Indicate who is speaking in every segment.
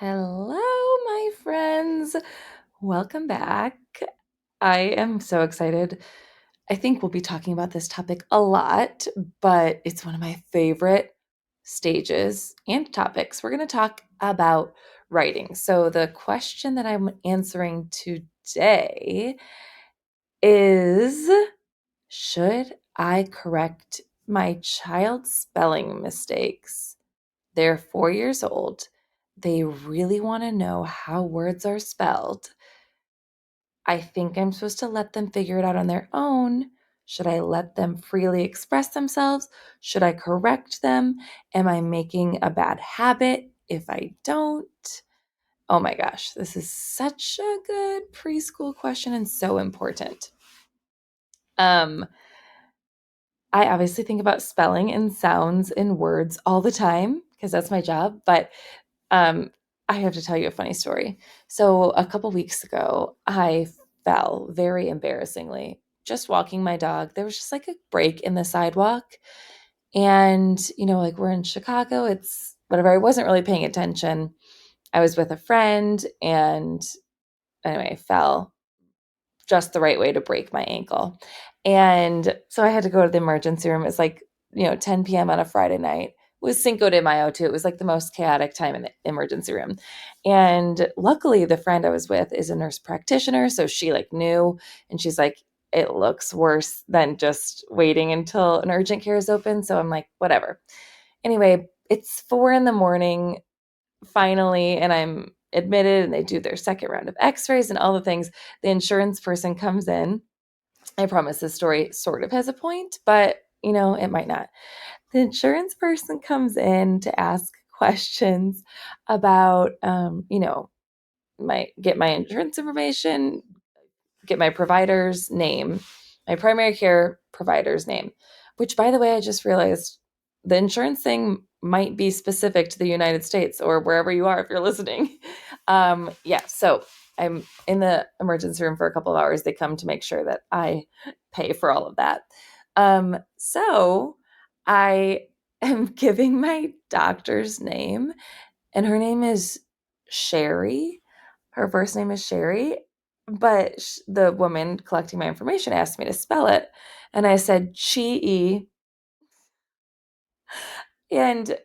Speaker 1: Hello, my friends. Welcome back. I am so excited. I think we'll be talking about this topic a lot, but it's one of my favorite stages and topics. We're going to talk about writing. So, the question that I'm answering today is, should I correct my child's spelling mistakes? They're 4 years old. They really want to know how words are spelled. I think I'm supposed to let them figure it out on their own. Should I let them freely express themselves? Should I correct them? Am I making a bad habit if I don't? Oh my gosh, this is such a good preschool question and so important. Um, I obviously think about spelling and sounds in words all the time because that's my job, but Um, I have to tell you a funny story. So a couple weeks ago, I fell very embarrassingly just walking my dog. There was just like a break in the sidewalk. And, like we're in Chicago, it's whatever. I wasn't really paying attention. I was with a friend and anyway, I fell just the right way to break my ankle. And so I had to go to the emergency room. It's like, 10 p.m. on a Friday night. It was Cinco de Mayo too. It was like the most chaotic time in the emergency room. And luckily the friend I was with is a nurse practitioner. So she like knew and she's like, it looks worse than just waiting until an urgent care is open. So I'm like, whatever. Anyway, it's 4 a.m. finally, and I'm admitted and they do their second round of x-rays and all the things. The insurance person comes in. I promise this story sort of has a point, but it might not. The insurance person comes in to ask questions about my insurance information, get my provider's name, my primary care provider's name, which, by the way, I just realized the insurance thing might be specific to the United States or wherever you are if you're listening. Yeah, so I'm in the emergency room for a couple of hours. They come to make sure that I pay for all of that. So I am giving my doctor's name, and her name is Sherry. Her first name is Sherry, but the woman collecting my information asked me to spell it. And I said, Chi. And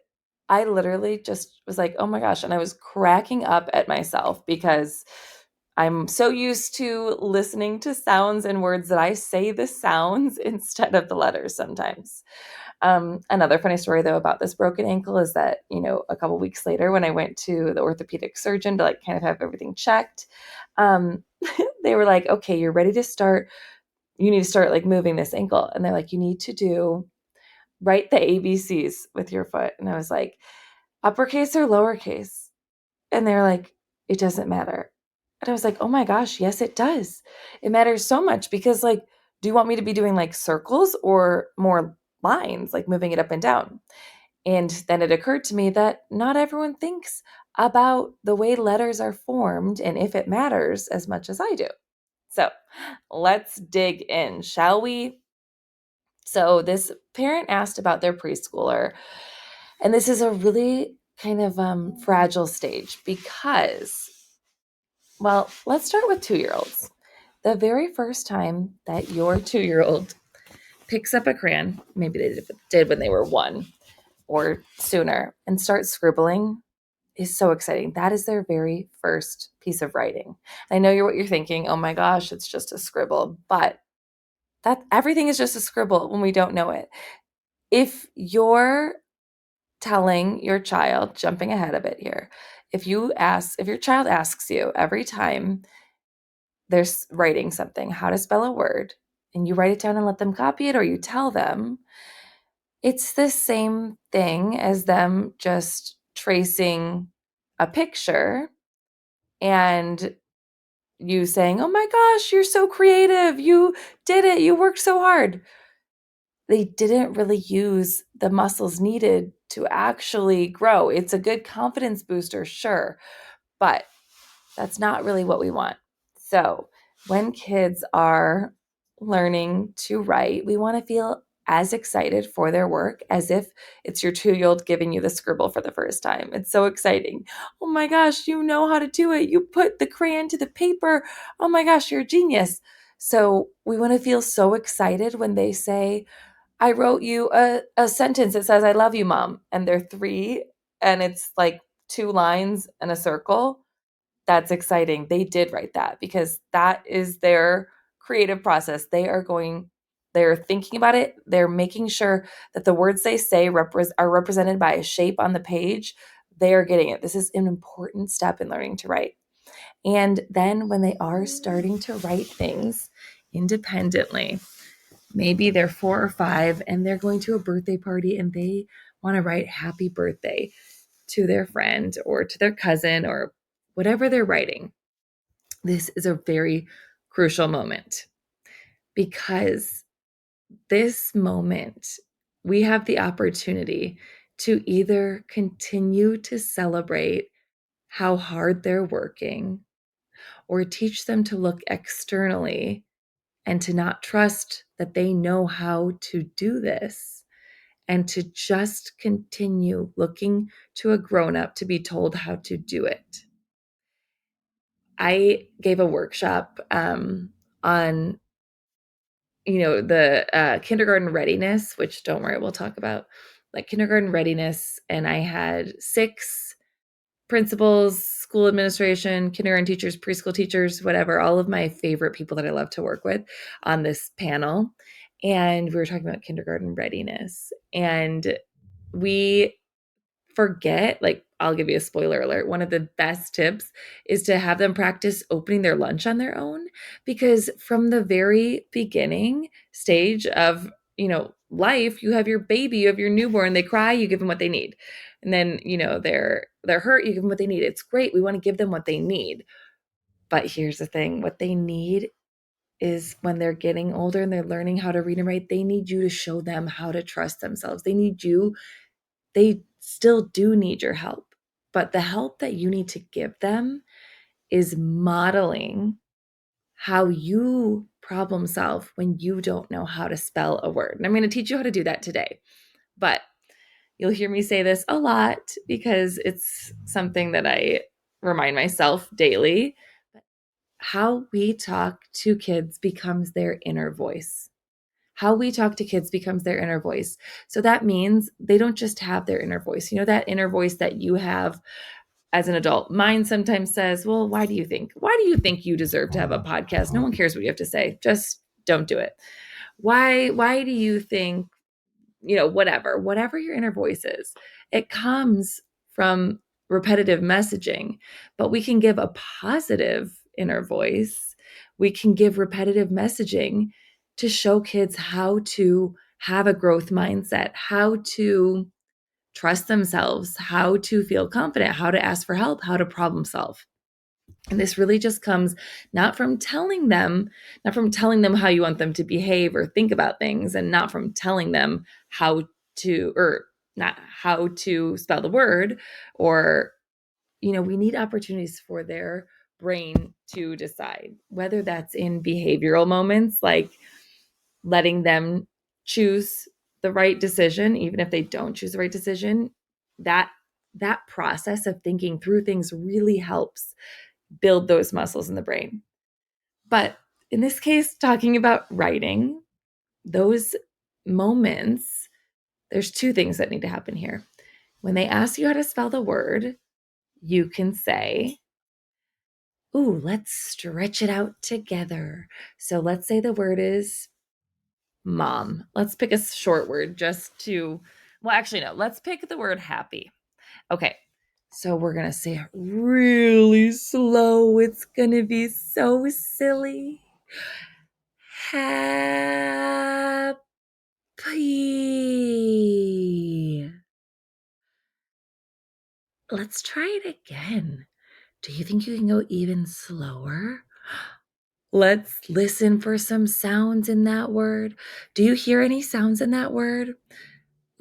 Speaker 1: I literally just was like, oh my gosh. And I was cracking up at myself because I'm so used to listening to sounds and words that I say the sounds instead of the letters sometimes. Another funny story though about this broken ankle is that, a couple weeks later when I went to the orthopedic surgeon to like kind of have everything checked, um, they were like, okay, you're ready to start. You need to start like moving this ankle. And they're like, you need to write the ABCs with your foot. And I was like, uppercase or lowercase? And they're like, it doesn't matter. And I was like, oh my gosh, yes, it does. It matters so much because, like, do you want me to be doing like circles or more lines, like moving it up and down? And then it occurred to me that not everyone thinks about the way letters are formed and if it matters as much as I do. So let's dig in, shall we? So this parent asked about their preschooler, and this is a really kind of fragile stage because, well, let's start with 2-year-olds. The very first time that your 2-year-old picks up a crayon, maybe they did when they were 1 or sooner, and starts scribbling is so exciting. That is their very first piece of writing. I know what you're thinking. Oh my gosh, it's just a scribble, but that everything is just a scribble when we don't know it. If you're telling your child, jumping ahead a bit here, if your child asks you every time they're writing something, how to spell a word, and you write it down and let them copy it, or you tell them, it's the same thing as them just tracing a picture and you saying, oh my gosh, you're so creative. You did it. You worked so hard. They didn't really use the muscles needed to actually grow. It's a good confidence booster, sure, but that's not really what we want. So when kids are learning to write, we want to feel as excited for their work as if it's your 2-year-old giving you the scribble for the first time. It's so exciting. Oh my gosh, you know how to do it. You put the crayon to the paper. Oh my gosh, you're a genius. So we want to feel so excited when they say, I wrote you a sentence that says, I love you, mom. And they're 3 and it's like 2 lines and a circle. That's exciting. They did write that because that is their creative process. They're thinking about it. They're making sure that the words they say are represented by a shape on the page. They are getting it. This is an important step in learning to write. And then when they are starting to write things independently, maybe they're 4 or 5 and they're going to a birthday party and they want to write happy birthday to their friend or to their cousin or whatever they're writing. This is a very crucial moment because this moment, we have the opportunity to either continue to celebrate how hard they're working or teach them to look externally and to not trust that they know how to do this and to just continue looking to a grown-up to be told how to do it. I gave a workshop on the kindergarten readiness, which don't worry, we'll talk about like kindergarten readiness. And I had 6 principals, school administration, kindergarten teachers, preschool teachers, whatever, all of my favorite people that I love to work with on this panel. And we were talking about kindergarten readiness. And we forget, like, I'll give you a spoiler alert. One of the best tips is to have them practice opening their lunch on their own, because from the very beginning stage of, life, you have your baby, you have your newborn, they cry, you give them what they need. And then, they're hurt, you give them what they need. It's great. We want to give them what they need. But here's the thing, what they need is when they're getting older and they're learning how to read and write, they need you to show them how to trust themselves. They still do need your help, but the help that you need to give them is modeling how you problem solve when you don't know how to spell a word. And I'm going to teach you how to do that today. But you'll hear me say this a lot because it's something that I remind myself daily. How we talk to kids becomes their inner voice. How we talk to kids becomes their inner voice. So that means they don't just have their inner voice. That inner voice that you have as an adult. Mine sometimes says, well, why do you think you deserve to have a podcast? No one cares what you have to say. Just don't do it. Why do you think, whatever your inner voice is, it comes from repetitive messaging, but we can give a positive inner voice. We can give repetitive messaging to show kids how to have a growth mindset, how to trust themselves, how to feel confident, how to ask for help, how to problem solve. And this really just comes not from telling them how you want them to behave or think about things, and not from telling them not how to spell the word, or, we need opportunities for their brain to decide, whether that's in behavioral moments, like letting them choose the right decision, even if they don't choose the right decision. That process of thinking through things really helps build those muscles in the brain. But in this case, talking about writing, those moments, there's 2 things that need to happen here. When they ask you how to spell the word, you can say, ooh, let's stretch it out together. So let's say the word is mom. Let's pick a short word let's pick the word happy. Okay. So we're going to say it really slow. It's going to be so silly. Happy. Let's try it again. Do you think you can go even slower? Let's listen for some sounds in that word. Do you hear any sounds in that word?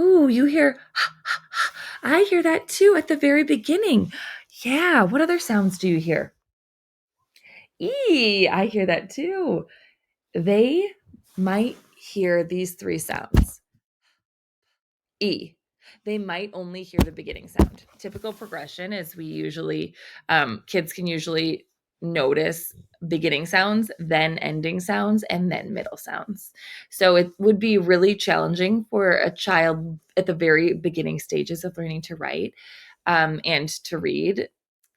Speaker 1: Ooh, you hear, I hear that too at the very beginning. Yeah, what other sounds do you hear? I hear that too. They might hear these 3 sounds. E. They might only hear the beginning sound. Typical progression is we usually, kids can usually notice beginning sounds, then ending sounds, and then middle sounds. So it would be really challenging for a child at the very beginning stages of learning to write and to read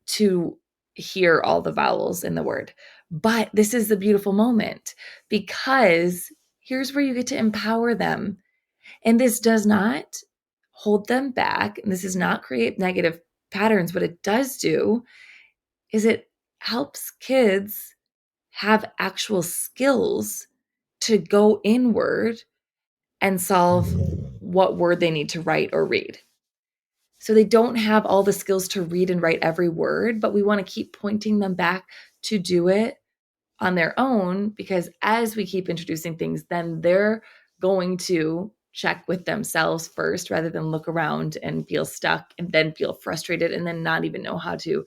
Speaker 1: to hear all the vowels in the word. But this is the beautiful moment because here's where you get to empower them. And this does not hold them back. And this does not create negative patterns. What it does do is it helps kids have actual skills to go inward and solve what word they need to write or read. So they don't have all the skills to read and write every word, but we want to keep pointing them back to do it on their own, because as we keep introducing things, then they're going to check with themselves first rather than look around and feel stuck and then feel frustrated and then not even know how to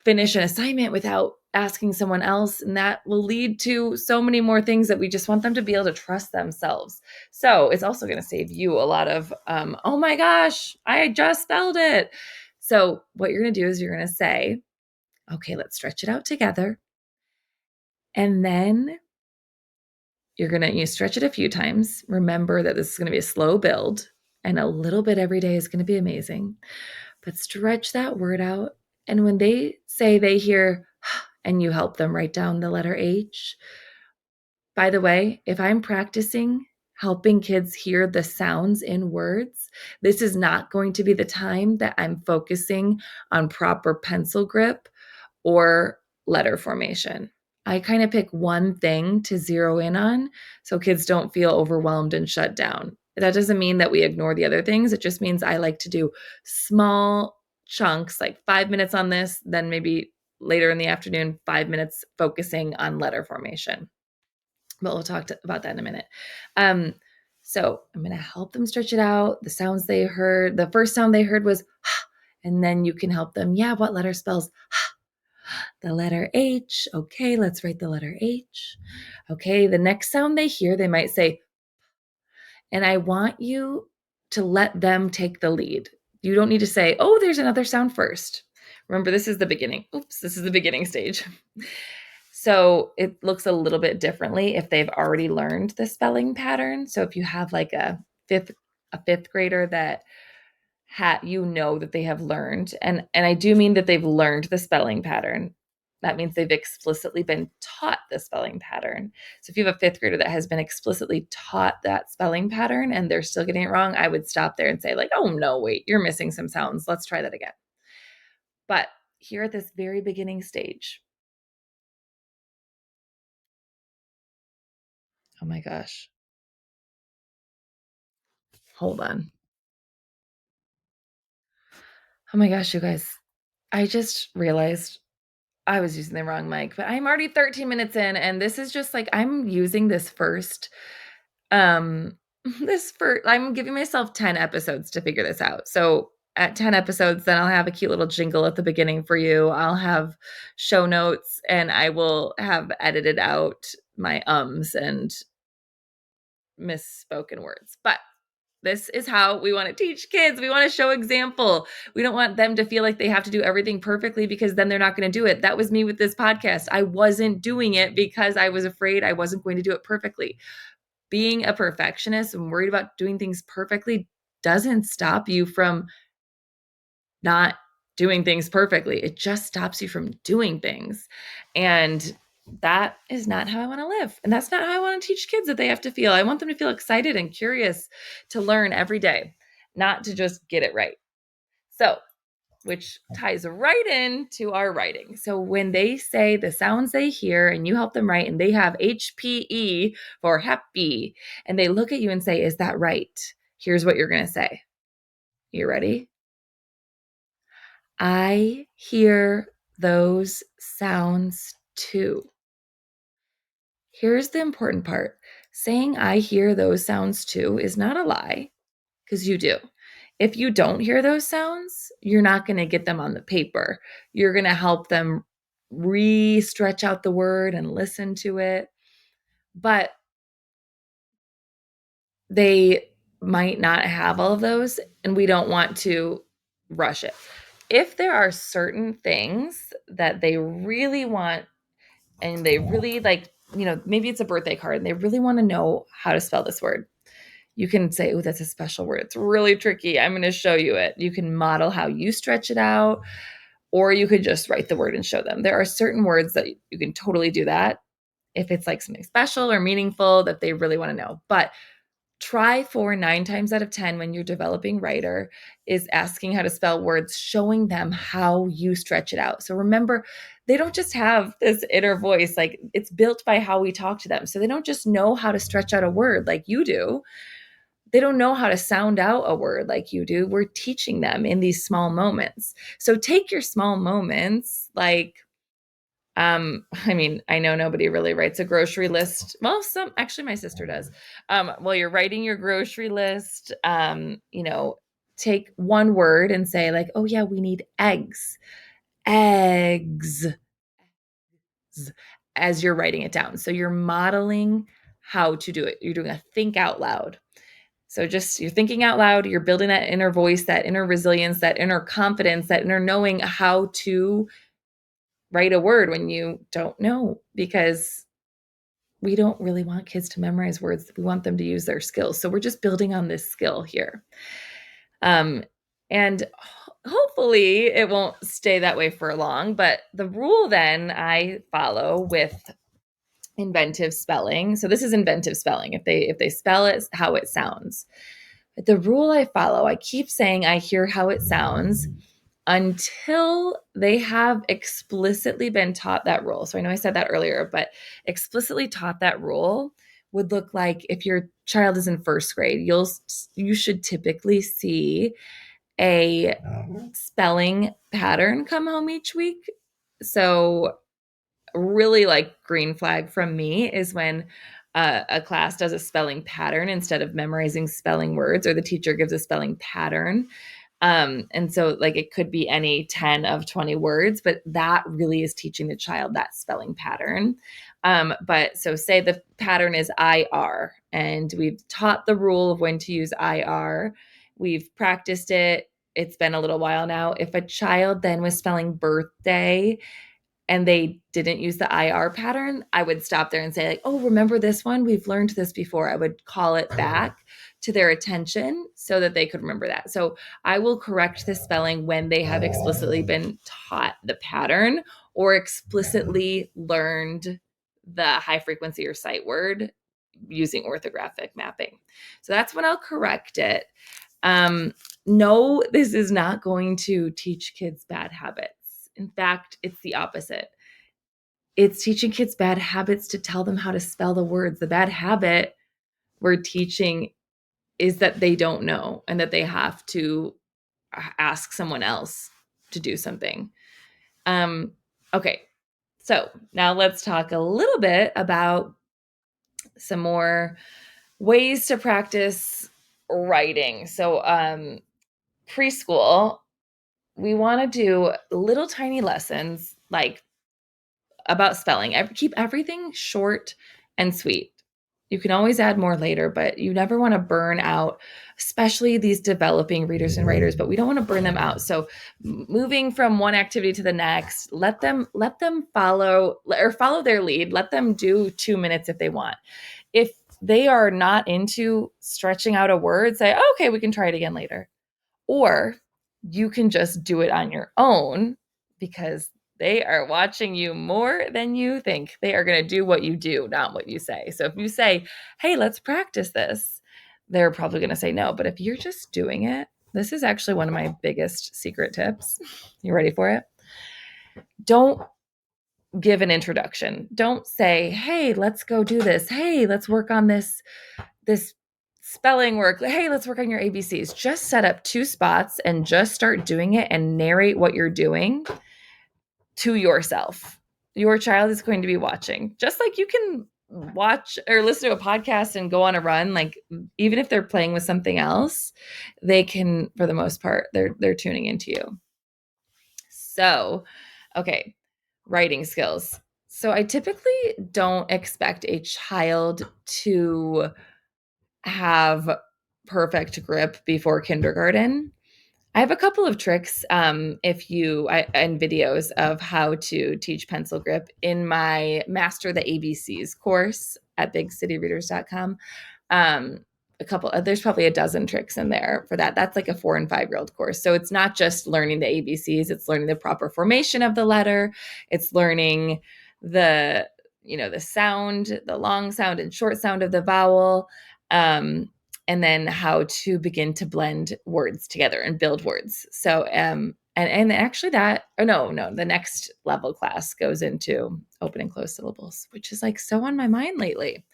Speaker 1: finish an assignment without asking someone else. And that will lead to so many more things that we just want them to be able to trust themselves. So it's also going to save you a lot of, oh my gosh, I just spelled it. So what you're going to do is you're going to say, okay, let's stretch it out together. And then you're going to you stretch it a few times. Remember that this is going to be a slow build and a little bit every day is going to be amazing. But stretch that word out. And when they say they hear, and you help them write down the letter H, by the way, if I'm practicing helping kids hear the sounds in words, this is not going to be the time that I'm focusing on proper pencil grip or letter formation. I kind of pick one thing to zero in on so kids don't feel overwhelmed and shut down. That doesn't mean that we ignore the other things. It just means I like to do small chunks, like 5 minutes on this, then maybe later in the afternoon, 5 minutes focusing on letter formation. But we'll talk about that in a minute. So I'm going to help them stretch it out. The sounds they heard, the first sound they heard was, and then you can help them. Yeah, what letter spells the letter H? Okay, let's write the letter H. Okay, the next sound they hear, they might say, and I want you to let them take the lead. You don't need to say, oh, there's another sound first. Remember, this is the beginning. Oops, this is the beginning stage. So it looks a little bit differently if they've already learned the spelling pattern. So if you have like a fifth grader that that they have learned, and I do mean that they've learned the spelling pattern. That means they've explicitly been taught the spelling pattern. So if you have a fifth grader that has been explicitly taught that spelling pattern and they're still getting it wrong, I would stop there and say like, oh no, wait, you're missing some sounds. Let's try that again. But here at this very beginning stage, oh my gosh, hold on. Oh my gosh, you guys, I just realized I was using the wrong mic, but I'm already 13 minutes in and this is just like I'm using this first um I'm giving myself 10 episodes to figure this out. So at 10 episodes then I'll have a cute little jingle at the beginning for you. I'll have show notes and I will have edited out my and misspoken words. But this is how we want to teach kids. We want to show example. We don't want them to feel like they have to do everything perfectly because then they're not going to do it. That was me with this podcast. I wasn't doing it because I was afraid I wasn't going to do it perfectly. Being a perfectionist and worried about doing things perfectly doesn't stop you from not doing things perfectly. It just stops you from doing things. And that is not how I want to live. And that's not how I want to teach kids that they have to feel. I want them to feel excited and curious to learn every day, not to just get it right. So, which ties right into our writing. So when they say the sounds they hear and you help them write and they have HPE for happy and they look at you and say, is that right? Here's what you're going to say. You ready? I hear those sounds too. Here's the important part. Saying I hear those sounds too is not a lie, because you do. If you don't hear those sounds, you're not going to get them on the paper. You're going to help them stretch out the word and listen to it. But might not have all of those, and we don't want to rush it. If there are certain things that they really want and they really like, maybe it's a birthday card and they really want to know how to spell this word, you can say, oh, that's a special word. It's really tricky. I'm going to show you it. You can model how you stretch it out, or you could just write the word and show them. There are certain words that you can totally do that if it's like something special or meaningful that they really want to know. But try for 9 times out of 10 when you're developing writer is asking how to spell words, showing them how you stretch it out. So remember, they don't just have this inner voice, like it's built by how we talk to them. So they don't just know how to stretch out a word like you do. They don't know how to sound out a word like you do. We're teaching them in these small moments. So take your small moments, like, I know nobody really writes a grocery list. Well, actually my sister does. While you're writing your grocery list, take one word and say like, oh yeah, we need eggs. Eggs as you're writing it down. So you're modeling how to do it. You're doing a think out loud. So just you're thinking out loud, you're building that inner voice, that inner resilience, that inner confidence, that inner knowing how to write a word when you don't know, because we don't really want kids to memorize words. We want them to use their skills. So we're just building on this skill here. And hopefully it won't stay that way for long, but the rule then I follow with inventive spelling. So this is inventive spelling. If they spell it how it sounds. But the rule I follow, I keep saying I hear how it sounds until they have explicitly been taught that rule. So I know I said that earlier, but explicitly taught that rule would look like if your child is in first grade, you should typically see a spelling pattern come home each week. So really like green flag from me is when a class does a spelling pattern instead of memorizing spelling words, or the teacher gives a spelling pattern. And so like it could be any 10 of 20 words, but that really is teaching the child that spelling pattern. But so say the pattern is IR, and we've taught the rule of when to use IR. We've practiced it. It's been a little while now. If a child then was spelling birthday and they didn't use the IR pattern, I would stop there and say like, oh, remember this one? We've learned this before. I would call it back to their attention so that they could remember that. So I will correct the spelling when they have explicitly been taught the pattern or explicitly learned the high frequency or sight word using orthographic mapping. So that's when I'll correct it. No, this is not going to teach kids bad habits. In fact, it's the opposite. It's teaching kids bad habits to tell them how to spell the words. The bad habit we're teaching is that they don't know and that they have to ask someone else to do something. Okay, so now let's talk a little bit about some more ways to practice writing. So preschool, we want to do little tiny lessons like about spelling. Keep everything short and sweet. You can always add more later, but you never want to burn out, especially these developing readers and writers, but we don't want to burn them out. So moving from one activity to the next, let them follow their lead. Let them do 2 minutes if they want. If they are not into stretching out a word, say, oh, okay, we can try it again later. Or you can just do it on your own because they are watching you more than you think. They are going to do what you do, not what you say. So if you say, hey, let's practice this, they're probably going to say no. But if you're just doing it, this is actually one of my biggest secret tips. You ready for it? Don't give an introduction. Don't say, hey, let's go do this. Hey, let's work on this spelling work. Hey, let's work on your ABCs. Just set up 2 spots and just start doing it and narrate what you're doing to yourself. Your child is going to be watching. Just like you can watch or listen to a podcast and go on a run, like even if they're playing with something else, they can, for the most part, they're tuning into you. So, okay, writing skills. So I typically don't expect a child to have perfect grip before kindergarten. I have a couple of tricks and videos of how to teach pencil grip in my Master the ABCs course at bigcityreaders.com. Um, there's probably a dozen tricks in there for that. That's like a 4 and 5 year old course. So it's not just learning the ABCs, it's learning the proper formation of the letter. It's learning the, the sound, the long sound and short sound of the vowel. And then how to begin to blend words together and build words. So, and actually the next level class goes into open and closed syllables, which is like so on my mind lately.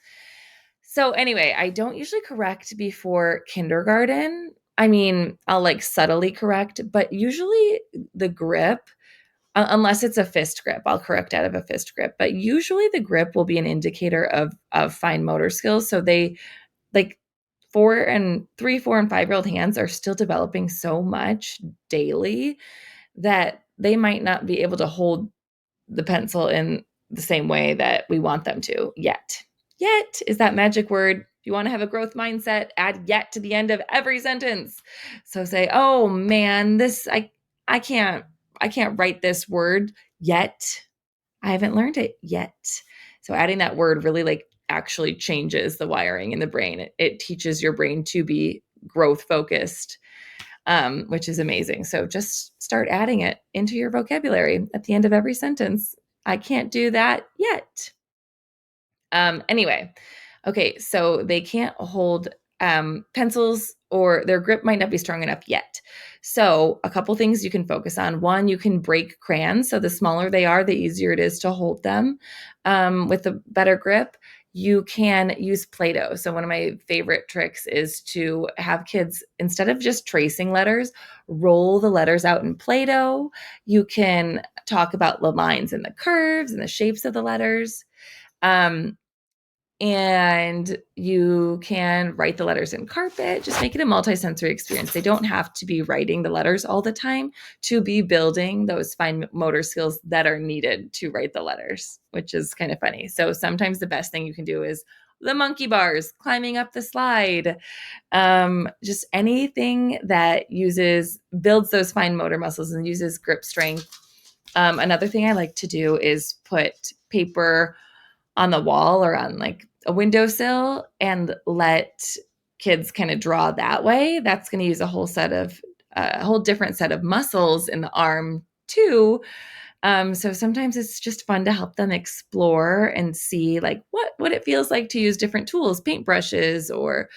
Speaker 1: So anyway, I don't usually correct before kindergarten. I mean, I'll like subtly correct, but usually the grip, unless it's a fist grip, I'll correct out of a fist grip. But usually the grip will be an indicator of fine motor skills. So they like 4 and 5 year old hands are still developing so much daily that they might not be able to hold the pencil in the same way that we want them to yet. Yet is that magic word. If you want to have a growth mindset, add yet to the end of every sentence. So say, oh man, I can't write this word yet. I haven't learned it yet. So adding that word really like actually changes the wiring in the brain. It teaches your brain to be growth focused, which is amazing. So just start adding it into your vocabulary at the end of every sentence. I can't do that yet. Anyway, okay, so they can't hold pencils, or their grip might not be strong enough yet. So a couple things you can focus on. One, you can break crayons. So the smaller they are, the easier it is to hold them with a better grip. You can use Play-Doh. So one of my favorite tricks is to have kids, instead of just tracing letters, roll the letters out in Play-Doh. You can talk about the lines and the curves and the shapes of the letters. And you can write the letters in carpet, just make it a multisensory experience. They don't have to be writing the letters all the time to be building those fine motor skills that are needed to write the letters, which is kind of funny. So sometimes the best thing you can do is the monkey bars, climbing up the slide, just anything that builds those fine motor muscles and uses grip strength. Another thing I like to do is put paper on the wall or on like a windowsill and let kids kind of draw that way. That's going to use a whole different set of muscles in the arm too. So sometimes it's just fun to help them explore and see like what it feels like to use different tools, paintbrushes or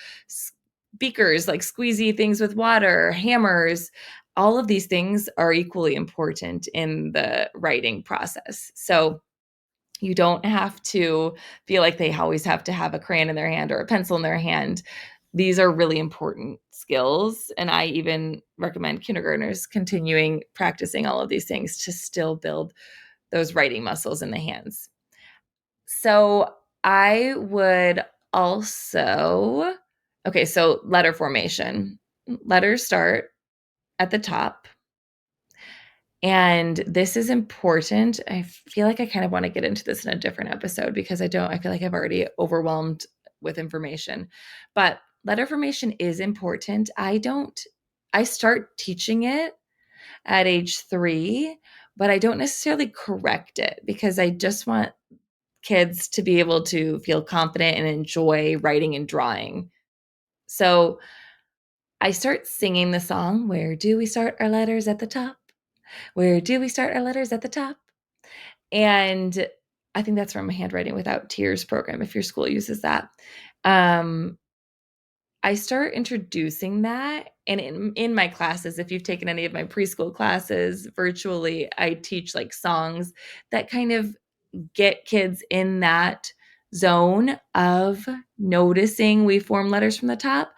Speaker 1: beakers, like squeezy things with water, hammers. All of these things are equally important in the writing process. So you don't have to feel like they always have to have a crayon in their hand or a pencil in their hand. These are really important skills. And I even recommend kindergartners continuing practicing all of these things to still build those writing muscles in the hands. So I would also, okay, so letter formation. Letters start at the top. And this is important. I feel like I kind of want to get into this in a different episode because I feel like I've already overwhelmed with information. But letter formation is important. I start teaching it at age 3, but I don't necessarily correct it because I just want kids to be able to feel confident and enjoy writing and drawing. So I start singing the song, Where Do We Start Our Letters at the Top? Where do we start our letters at the top? And I think that's from a Handwriting Without Tears program, if your school uses that. I start introducing that. And in my classes, if you've taken any of my preschool classes virtually, I teach like songs that kind of get kids in that zone of noticing we form letters from the top.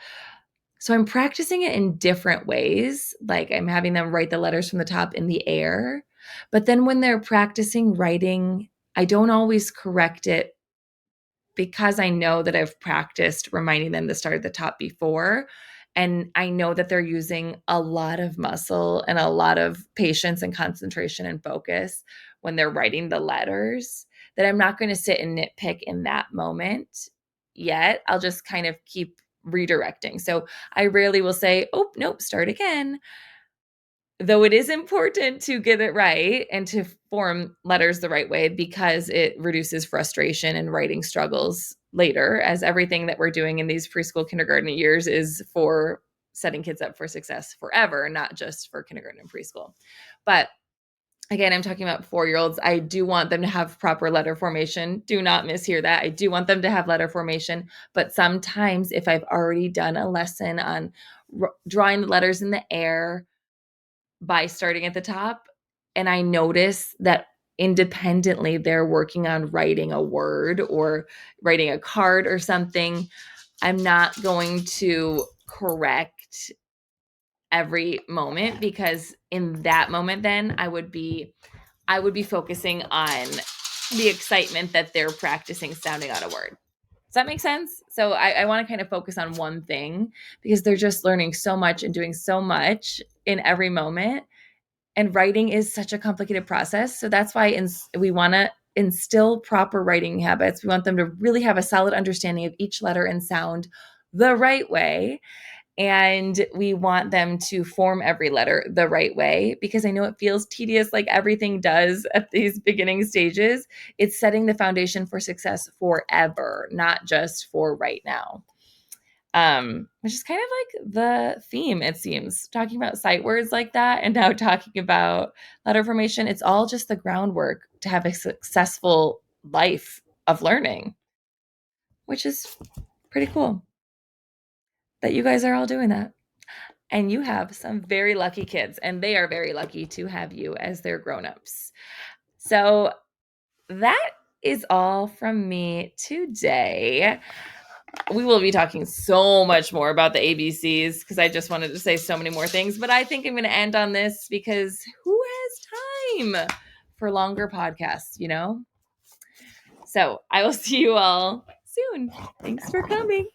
Speaker 1: So I'm practicing it in different ways. Like I'm having them write the letters from the top in the air. But then when they're practicing writing, I don't always correct it because I know that I've practiced reminding them to start at the top before. And I know that they're using a lot of muscle and a lot of patience and concentration and focus when they're writing the letters, that I'm not going to sit and nitpick in that moment yet. I'll just kind of keep redirecting. So I rarely will say, oh, nope, start again. Though it is important to get it right and to form letters the right way because it reduces frustration and writing struggles later, as everything that we're doing in these preschool kindergarten years is for setting kids up for success forever, not just for kindergarten and preschool. But again, I'm talking about 4-year-olds. I do want them to have proper letter formation. Do not mishear that. I do want them to have letter formation. But sometimes if I've already done a lesson on drawing the letters in the air by starting at the top, and I notice that independently they're working on writing a word or writing a card or something, I'm not going to correct every moment, because in that moment then I would be focusing on the excitement that they're practicing sounding out a word. Does that make sense? So I want to kind of focus on one thing because they're just learning so much and doing so much in every moment. And writing is such a complicated process. So that's why we want to instill proper writing habits. We want them to really have a solid understanding of each letter and sound the right way. And we want them to form every letter the right way, because I know it feels tedious, like everything does at these beginning stages. It's setting the foundation for success forever, not just for right now. Which is kind of like the theme, it seems, talking about sight words like that and now talking about letter formation. It's all just the groundwork to have a successful life of learning, which is pretty cool that you guys are all doing that. And you have some very lucky kids, and they are very lucky to have you as their grown-ups. So that is all from me today. We will be talking so much more about the ABCs because I just wanted to say so many more things, but I think I'm going to end on this because who has time for longer podcasts, you know? So I will see you all soon. Thanks for coming.